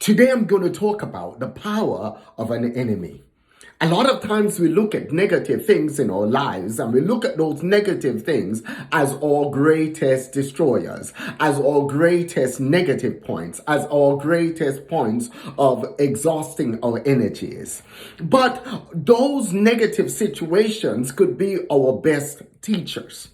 Today I'm going to talk about the power of an enemy. A lot of times we look at negative things in our lives and we look at those negative things as our greatest destroyers, as our greatest negative points, as our greatest points of exhausting our energies. But those negative situations could be our best teachers.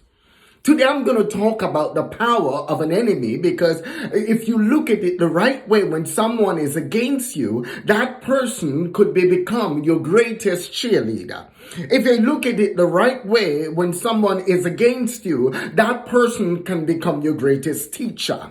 Today I'm going to talk about the power of an enemy, because if you look at it the right way, when someone is against you, that person could become your greatest cheerleader. If you look at it the right way, when someone is against you, that person can become your greatest teacher.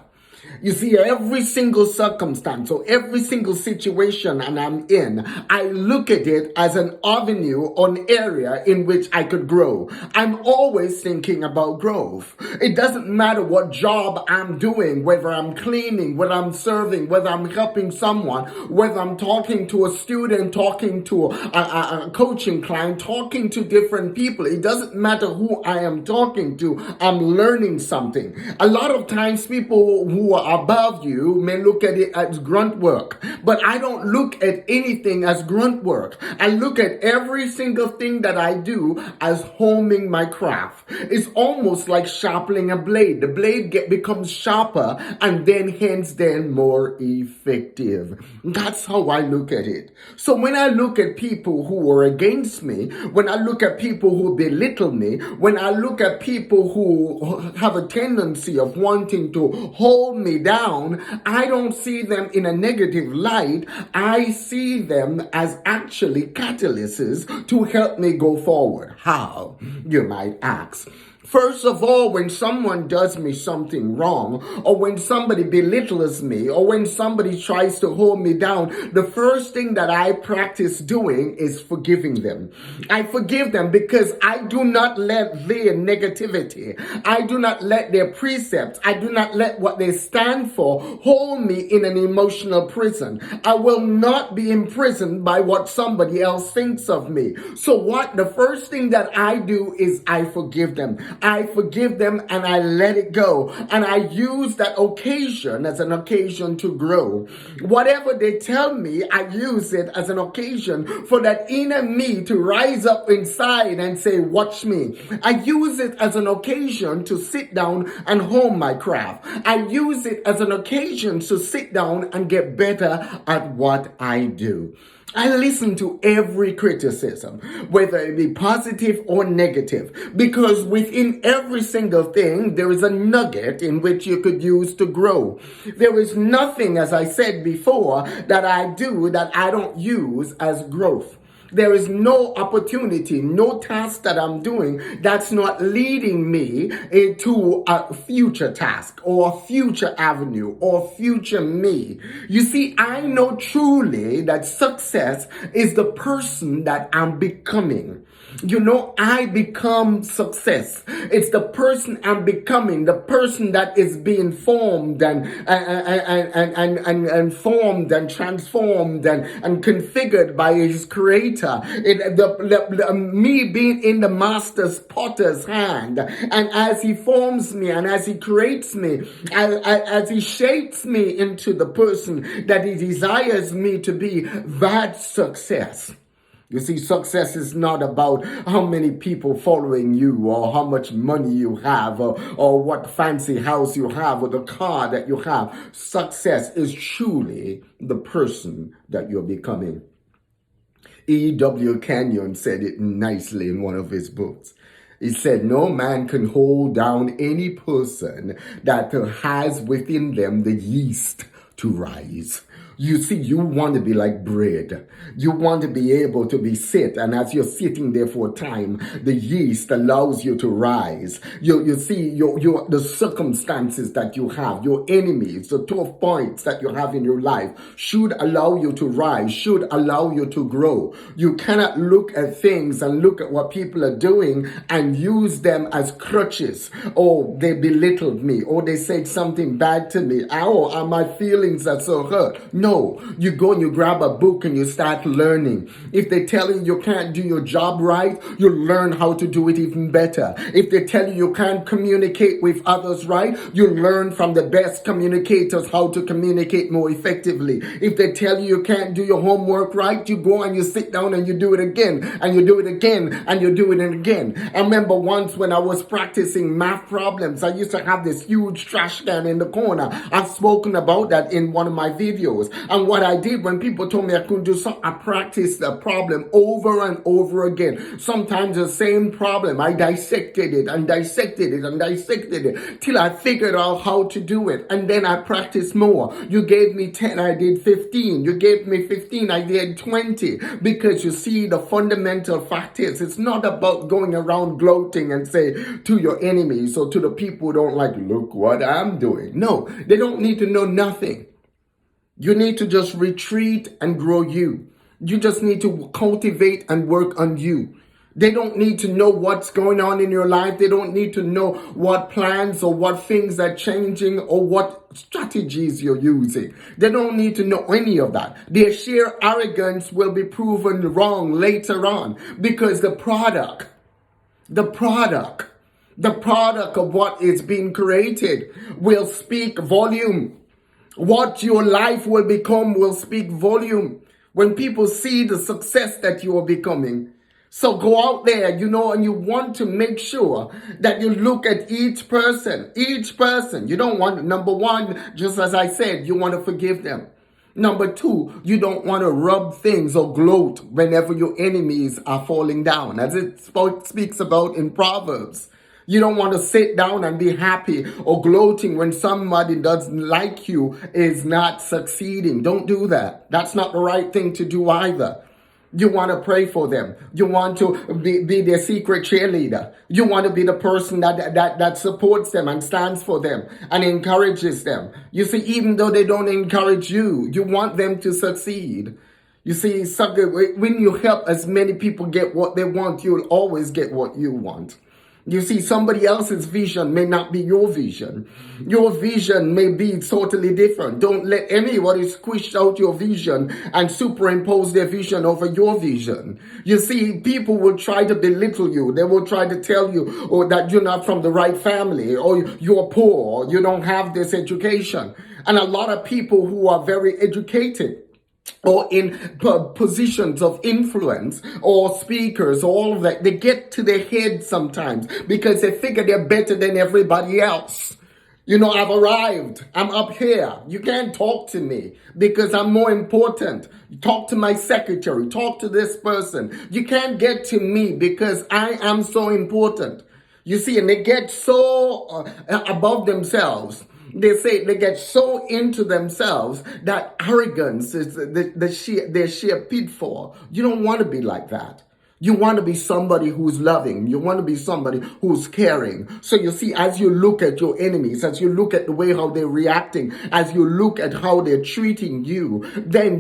You see, every single circumstance or every single situation and I'm in, I look at it as an avenue or an area in which I could grow. I'm always thinking about growth. It doesn't matter what job I'm doing, whether I'm cleaning, whether I'm serving, whether I'm helping someone, whether I'm talking to a student, talking to a coaching client, talking to different people. It doesn't matter who I am talking to. I'm learning something. A lot of times people who are above you may look at it as grunt work, but I don't look at anything as grunt work. I look at every single thing that I do as homing my craft. It's almost like sharpening a blade. The blade becomes sharper and hence more effective. That's how I look at it. So when I look at people who are against me, when I look at people who belittle me, when I look at people who have a tendency of wanting to hold me down, I don't see them in a negative light. I see them as actually catalysts to help me go forward. How, you might ask? First of all, when someone does me something wrong, or when somebody belittles me, or when somebody tries to hold me down, the first thing that I practice doing is forgiving them. I forgive them because I do not let their negativity, I do not let their precepts, I do not let what they stand for hold me in an emotional prison. I will not be imprisoned by what somebody else thinks of me. So the first thing that I do is I forgive them. I forgive them and I let it go. And I use that occasion as an occasion to grow. Whatever they tell me, I use it as an occasion for that inner me to rise up inside and say, watch me. I use it as an occasion to sit down and hone my craft. I use it as an occasion to sit down and get better at what I do. I listen to every criticism, whether it be positive or negative, because within every single thing, there is a nugget in which you could use to grow. There is nothing, as I said before, that I do that I don't use as growth. There is no opportunity, no task that I'm doing that's not leading me into a future task or a future avenue or future me. You see, I know truly that success is the person that I'm becoming. I become success. It's the person I'm becoming, the person that is being formed and formed and transformed and configured by his creator. Me being in the master's potter's hand, and as he forms me and as he creates me, as he shapes me into the person that he desires me to be, that's success. You see, success is not about how many people following you or how much money you have or what fancy house you have or the car that you have. Success is truly the person that you're becoming. E.W. Kenyon said it nicely in one of his books. He said, no man can hold down any person that has within them the yeast to rise. You see, you want to be like bread. You want to be able to be sit, and as you're sitting there for a time, the yeast allows you to rise. You see, the circumstances that you have, your enemies, the tough points that you have in your life should allow you to rise, should allow you to grow. You cannot look at things and look at what people are doing and use them as crutches. Oh, they belittled me, or they said something bad to me. Oh, am I feeling feelings are so hurt. No, you go and you grab a book and you start learning. If they tell you can't do your job right, you learn how to do it even better. If they tell you can't communicate with others right, you learn from the best communicators how to communicate more effectively. If they tell you can't do your homework right, you go and you sit down and you do it again, and you do it again, and you do it again. I remember once when I was practicing math problems, I used to have this huge trash can in the corner. I've spoken about that in one of my videos. And what I did when people told me I couldn't do something, I practiced the problem over and over again. Sometimes the same problem, I dissected it and dissected it and dissected it till I figured out how to do it. And then I practiced more. You gave me 10, I did 15. You gave me 15, I did 20. Because you see, the fundamental fact is, it's not about going around gloating and say to your enemies or to the people who don't like, look what I'm doing. No, they don't need to know nothing. You need to just retreat and grow you. You just need to cultivate and work on you. They don't need to know what's going on in your life. They don't need to know what plans or what things are changing or what strategies you're using. They don't need to know any of that. Their sheer arrogance will be proven wrong later on, because the product of what is being created will speak volume. What your life will become will speak volume when people see the success that you are becoming. So go out there, and you want to make sure that you look at each person. You don't want, number one, just as I said, you want to forgive them. Number two, you don't want to rub things or gloat whenever your enemies are falling down, as it speaks about in Proverbs. You don't want to sit down and be happy or gloating when somebody doesn't like you is not succeeding. Don't do that. That's not the right thing to do either. You want to pray for them. You want to be their secret cheerleader. You want to be the person that supports them and stands for them and encourages them. You see, even though they don't encourage you, you want them to succeed. You see, when you help as many people get what they want, you'll always get what you want. You see, somebody else's vision may not be your vision. Your vision may be totally different. Don't let anybody squish out your vision and superimpose their vision over your vision. You see, people will try to belittle you. They will try to tell you that you're not from the right family, or you're poor, or you don't have this education. And a lot of people who are very educated or in positions of influence or speakers, all of that, they get to their head sometimes because they figure they're better than everybody else. I've arrived. I'm up here. You can't talk to me because I'm more important. Talk to my secretary. Talk to this person. You can't get to me because I am so important. You see, and they get so above themselves. They say they get so into themselves that arrogance is their sheer pitfall. You don't want to be like that. You want to be somebody who's loving. You want to be somebody who's caring. So you see, as you look at your enemies, as you look at the way how they're reacting, as you look at how they're treating you, then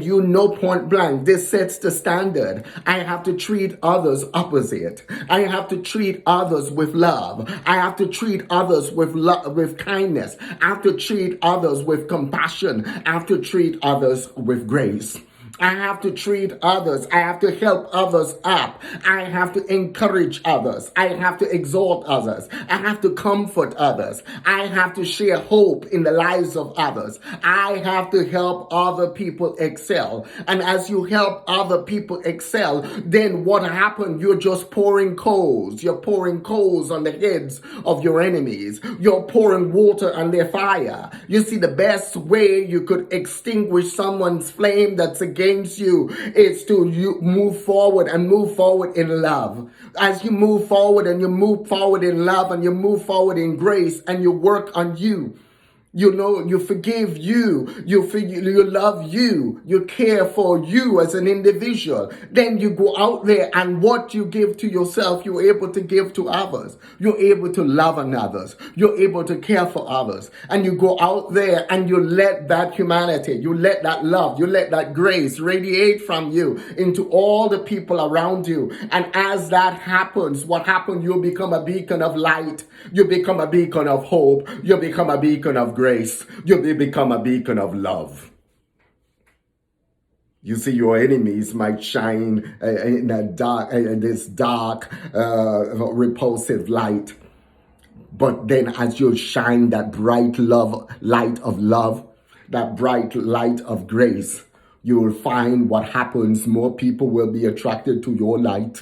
point blank, this sets the standard. I have to treat others opposite. I have to treat others with love. I have to treat others with kindness. I have to treat others with compassion. I have to treat others with grace. I have to treat others. I have to help others up. I have to encourage others. I have to exhort others. I have to comfort others. I have to share hope in the lives of others. I have to help other people excel. And as you help other people excel, then what happens? You're just pouring coals. You're pouring coals on the heads of your enemies. You're pouring water on their fire. You see, the best way you could extinguish someone's flame that's against you is to move forward in love. As you move forward and you move forward in love and you move forward in grace and you work on you, you forgive you love you, you care for you as an individual. Then you go out there and what you give to yourself, you're able to give to others. You're able to love on others. You're able to care for others. And you go out there and you let that humanity, you let that love, you let that grace radiate from you into all the people around you. And as that happens, what happens? You become a beacon of light. You become a beacon of hope. You become a beacon of grace. grace, you will become a beacon of love. You see, your enemies might shine in a dark, this dark, repulsive light. But then as you shine that bright light of love, that bright light of grace, you will find what happens. More people will be attracted to your light,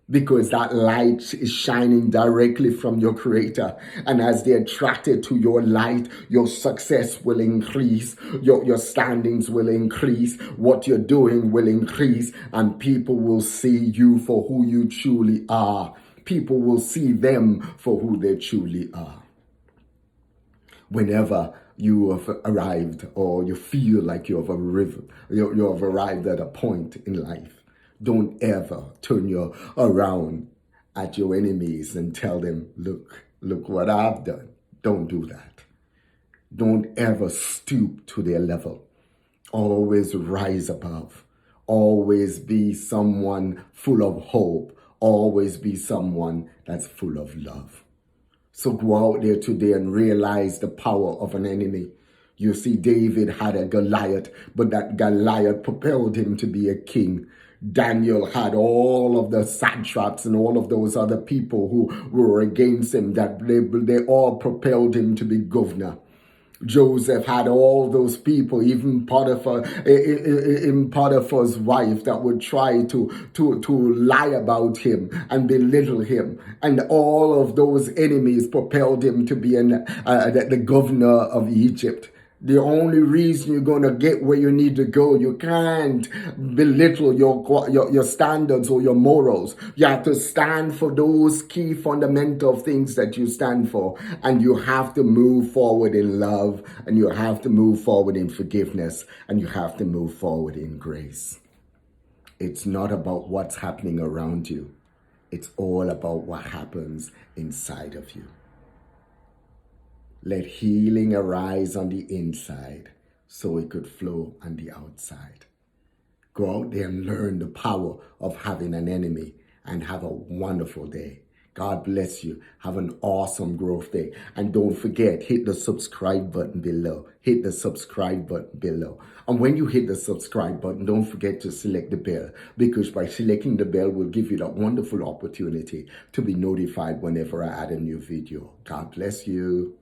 because that light is shining directly from your Creator. And as they're attracted to your light, your success will increase, your standings will increase, what you're doing will increase, and people will see you for who you truly are. People will see them for who they truly are. Whenever you have arrived, or you feel like you have arrived at a point in life, don't ever turn around at your enemies and tell them, look what I've done. Don't do that. Don't ever stoop to their level. Always rise above. Always be someone full of hope. Always be someone that's full of love. So go out there today and realize the power of an enemy. You see, David had a Goliath, but that Goliath propelled him to be a king. Daniel had all of the satraps and all of those other people who were against him, that they all propelled him to be governor. Joseph had all those people, even Potiphar's wife, that would try to lie about him and belittle him. And all of those enemies propelled him to be the governor of Egypt. The only reason you're going to get where you need to go, you can't belittle your standards or your morals. You have to stand for those key fundamental things that you stand for. And you have to move forward in love, and you have to move forward in forgiveness, and you have to move forward in grace. It's not about what's happening around you. It's all about what happens inside of you. Let healing arise on the inside so it could flow on the outside. Go out there and learn the power of having an enemy, and have a wonderful day. God bless you. Have an awesome growth day. And don't forget, hit the subscribe button below. Hit the subscribe button below. And when you hit the subscribe button, don't forget to select the bell, because by selecting the bell will give you that wonderful opportunity to be notified whenever I add a new video. God bless you.